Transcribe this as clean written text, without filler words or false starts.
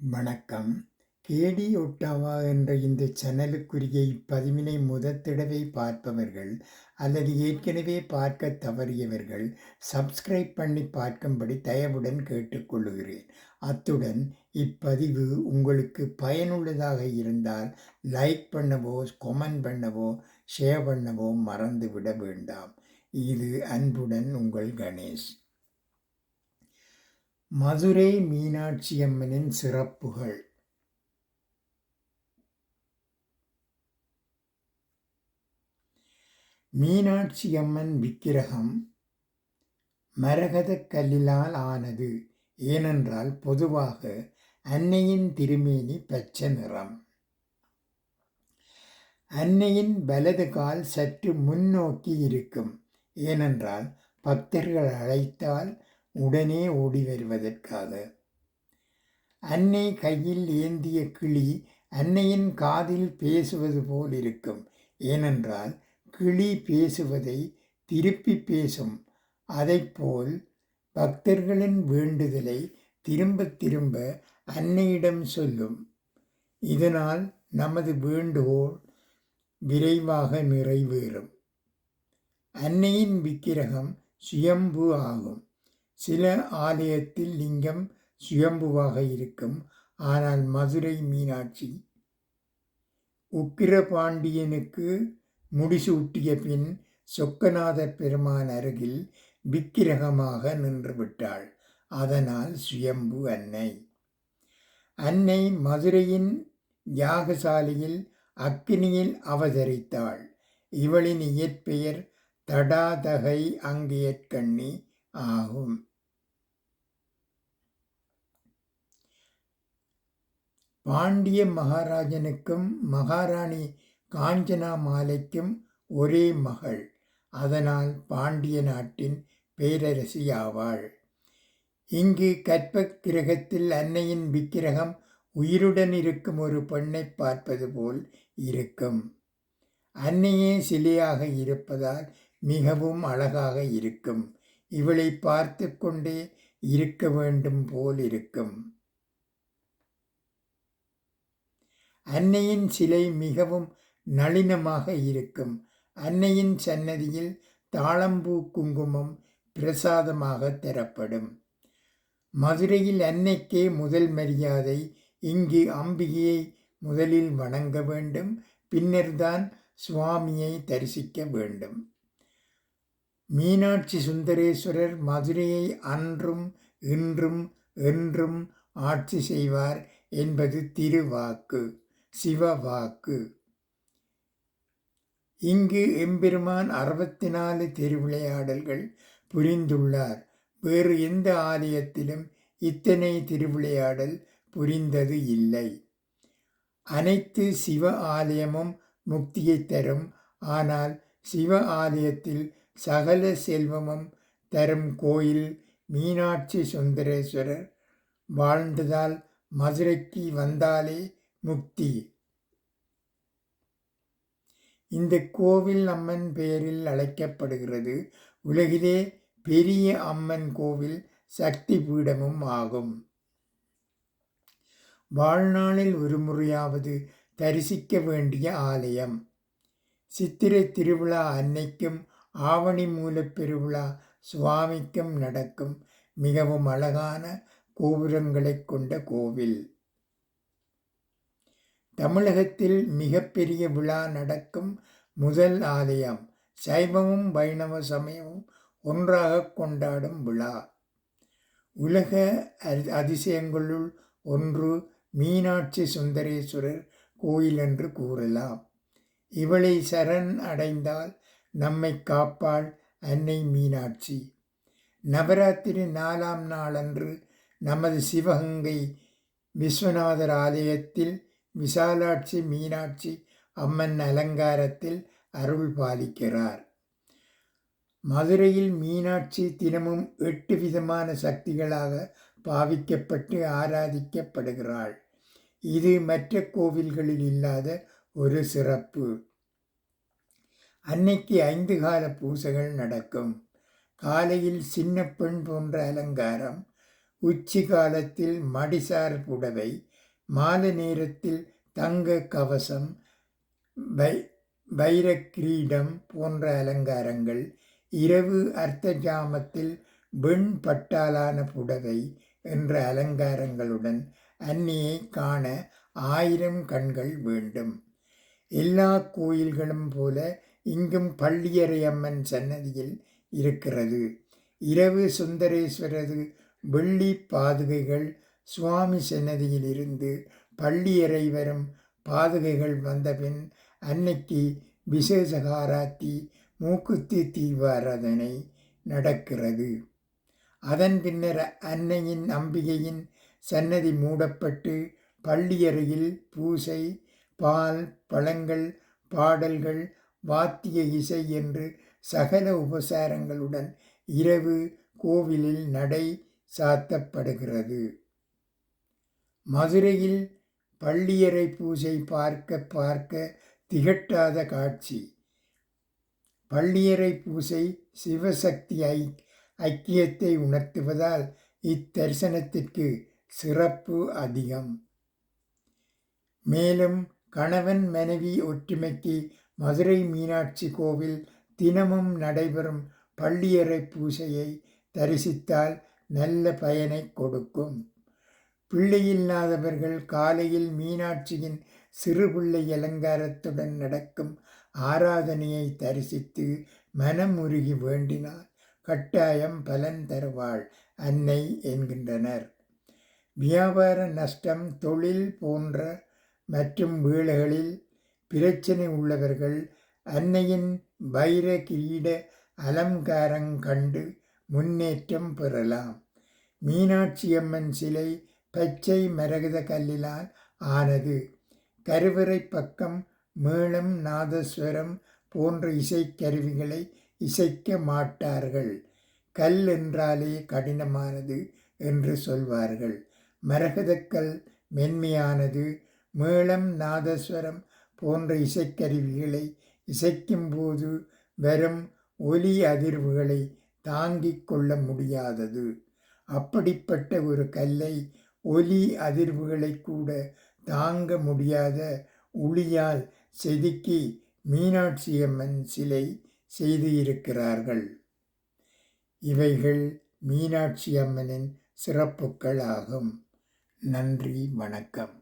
வணக்கம். கேடி ஒட்டாவா என்ற இந்த சேனலுக்குரிய இப்பதிவினை முதற்தடவை பார்ப்பவர்கள் அல்லது ஏற்கனவே பார்க்க தவறியவர்கள் சப்ஸ்கிரைப் பண்ணி பார்க்கும்படி தயவுடன் கேட்டுக்கொள்கிறேன். அத்துடன் இப்பதிவு உங்களுக்கு பயனுள்ளதாக இருந்தால் லைக் பண்ணவோ, கொமெண்ட் பண்ணவோ, ஷேர் பண்ணவோ மறந்துவிட வேண்டாம். இது அன்புடன் உங்கள் கணேஷ். மதுரை மீனாட்சியம்மனின் சிறப்புகள். மீனாட்சியம்மன் விக்கிரகம் மரகதக் கல்லிலால் ஆனது. ஏனென்றால் பொதுவாக அன்னையின் திருமேனி பச்சை நிறம். அன்னையின் வலது கால் சற்று முன்னோக்கி இருக்கும். ஏனென்றால் பக்தர்கள் அழைத்தால் உடனே ஓடி வருவதற்காக. அன்னை கையில் ஏந்திய கிளி அன்னையின் காதில் பேசுவது போல் இருக்கும். ஏனென்றால் கிளி பேசுவதை திருப்பி பேசும். அதைப்போல் பக்தர்களின் வேண்டுதலை திரும்ப திரும்ப அன்னையிடம் சொல்லும். இதனால் நமது வேண்டுகோள் விரைவாக நிறைவேறும். அன்னையின் விக்கிரகம் சுயம்பு ஆகும். சில ஆலயத்தில் லிங்கம் சுயம்புவாக இருக்கும். ஆனால் மதுரை மீனாட்சி உக்கிரபாண்டியனுக்கு முடிசூட்டிய பின் சொக்கநாதர் பெருமான் அருகில் விக்கிரகமாக நின்றுவிட்டாள். அதனால் சுயம்பு அன்னை. அன்னை மதுரையின் யாகசாலையில் அக்கினியில் அவதரித்தாள். இவளின் இயற்பெயர் தடாதகை அங்கையற்கண்ணி ஆகும். பாண்டிய மகாராஜனுக்கும் மகாராணி காஞ்சனா மாலைக்கும் ஒரே மகள். அதனால் பாண்டிய நாட்டின் பேரரசி ஆவாள். இங்கு கற்ப கிரகத்தில் அன்னையின் விக்கிரகம் உயிருடன் இருக்கும் ஒரு பெண்ணை பார்ப்பது போல் இருக்கும். அன்னையே சிலையாக இருப்பதால் மிகவும் அழகாக இருக்கும். இவளை பார்த்து கொண்டே இருக்க வேண்டும் போல் இருக்கும். அன்னையின் சிலை மிகவும் நளினமாக இருக்கும். அன்னையின் சன்னதியில் தாழம்பூ குங்குமம் பிரசாதமாக தரப்படும். மதுரையில் அன்னைக்கே முதல் மரியாதை. இங்கு அம்பிகையை முதலில் வணங்க வேண்டும். பின்னர்தான் சுவாமியை தரிசிக்க வேண்டும். மீனாட்சி சுந்தரேஸ்வரர் மதுரையை அன்றும் இன்றும் என்றும் ஆட்சி செய்வார் என்பது திருவாக்கு, சிவவாக்கு. இங்கு எம்பெருமான் 64 திருவிளையாடல்கள் புரிந்துள்ளார். வேறு எந்த ஆலயத்திலும் இத்தனை திருவிளையாடல் புரிந்தது இல்லை. அனைத்து சிவ ஆலயமும் முக்தியை தரும். ஆனால் சிவ ஆலயத்தில் சகல செல்வமும் தரும் கோயில் மீனாட்சி சுந்தரேஸ்வரர் வாழ்ந்ததால் மதுரைக்கு வந்தாலே முக்தி. இந்த கோவில் அம்மன் பெயரில் அழைக்கப்படுகிறது. உலகிலே பெரிய அம்மன் கோவில் சக்தி பீடமும் ஆகும். வாழ்நாளில் ஒரு முறையாவது தரிசிக்க வேண்டிய ஆலயம். சித்திரை திருவிழா அன்னைக்கும் ஆவணி மூலப் பெருவிழா சுவாமிக்கும் நடக்கும் மிகவும் அழகான கோபுரங்களை கொண்ட கோவில். தமிழகத்தில் மிகப்பெரிய விழா நடக்கும் முதல் ஆலயம். சைவமும் வைணவ சமயமும் ஒன்றாக கொண்டாடும் விழா. உலக அதிசயங்களுள் ஒன்று மீனாட்சி சுந்தரேஸ்வரர் கோயில் என்று கூறலாம். இவளை சரண் அடைந்தால் நம்மை காப்பாள் அன்னை மீனாட்சி. நவராத்திரி 4ஆம் நாளன்று நமது சிவகங்கை விஸ்வநாதர் ஆலயத்தில் விசாலாட்சி மீனாட்சி அம்மன் அலங்காரத்தில் அருள் பாலிக்கிறார். மதுரையில் மீனாட்சி தினமும் 8 விதமான சக்திகளாக பாவிக்கப்பட்டு ஆராதிக்கப்படுகிறாள். இது மற்ற கோவில்களில் இல்லாத ஒரு சிறப்பு. அன்னைக்கு 5 கால பூசைகள் நடக்கும். காலையில் சின்ன பெண் போன்ற அலங்காரம். உச்சி காலத்தில் மடிசார் புடவை, மாலை நேரத்தில் தங்க கவசம், வைரக்கிரீடம் போன்ற அலங்காரங்கள், இரவு அர்த்த ஜாமத்தில் வெண் பட்டாலான புடவை என்ற அலங்காரங்களுடன் அன்னையை காண 1000 கண்கள் வேண்டும். எல்லா கோயில்களும் போல இங்கும் பள்ளியறை அம்மன் சன்னதியில் இருக்கிறது. இரவு சுந்தரேஸ்வரது வெள்ளி பாதுகைகள் சுவாமி சன்னதியில் இருந்து பள்ளியறை வரும் பாதுகைகள் வந்தபின் அன்னைக்கு விசேஷகாராத்தி மூக்குத்தி தீபாராதனை நடக்கிறது. அதன் பின்னர் அன்னையின் அம்பிகையின் சன்னதி மூடப்பட்டு பள்ளியறையில் பூசை, பால், பழங்கள், பாடல்கள், வாத்திய இசை என்று சகல உபசாரங்களுடன் இரவு கோவிலில் நடை சாத்தப்படுகிறது. மதுரையில் பள்ளியறை பூஜை பார்க்க திகட்டாத காட்சி. பள்ளியறை பூஜை சிவசக்தி ஐக்கியத்தை உணர்த்துவதால் இத்தரிசனத்திற்கு சிறப்பு அதிகம். மேலும் கணவன் மனைவி ஒற்றுமைக்கு மதுரை மீனாட்சி கோவில் தினமும் நடைபெறும் பள்ளியறை பூஜையை தரிசித்தால் நல்ல பயனை கொடுக்கும். பிள்ளையில்லாதவர்கள் காலையில் மீனாட்சியின் சிறுபிள்ளை அலங்காரத்துடன் நடக்கும் ஆராதனையை தரிசித்து மனம் உருகி வேண்டினால் கட்டாயம் பலன் தருவாள் அன்னை என்கின்றனர். வியாபார நஷ்டம், தொழில் போன்ற மற்றும் வேளைகளில் பிரச்சனை உள்ளவர்கள் அன்னையின் வைர கிரீட அலங்காரம் கண்டு முன்னேற்றம் பெறலாம். மீனாட்சி அம்மன் சிலை பச்சை மரகத கல்லிலால் ஆனது. கருவறை பக்கம் மேளம், நாதஸ்வரம் போன்ற இசைக்கருவிகளை இசைக்க மாட்டார்கள். கல் என்றாலே கடினமானது என்று சொல்வார்கள். மரகதக்கல் மென்மையானது. மேளம், நாதஸ்வரம் போன்ற இசைக்கருவிகளை இசைக்கும்போது வரும் ஒலி அதிர்வுகளை தாங்கிக் கொள்ள முடியாதது. அப்படிப்பட்ட ஒரு கல்லை ஒலி அதிர்வுகளை கூட தாங்க முடியாத உளியால் செதுக்கி மீனாட்சி அம்மன் சிலை செய்து இருக்கிறார்கள். இவைகள் மீனாட்சி அம்மனின் சிறப்புகள் ஆகும். நன்றி, வணக்கம்.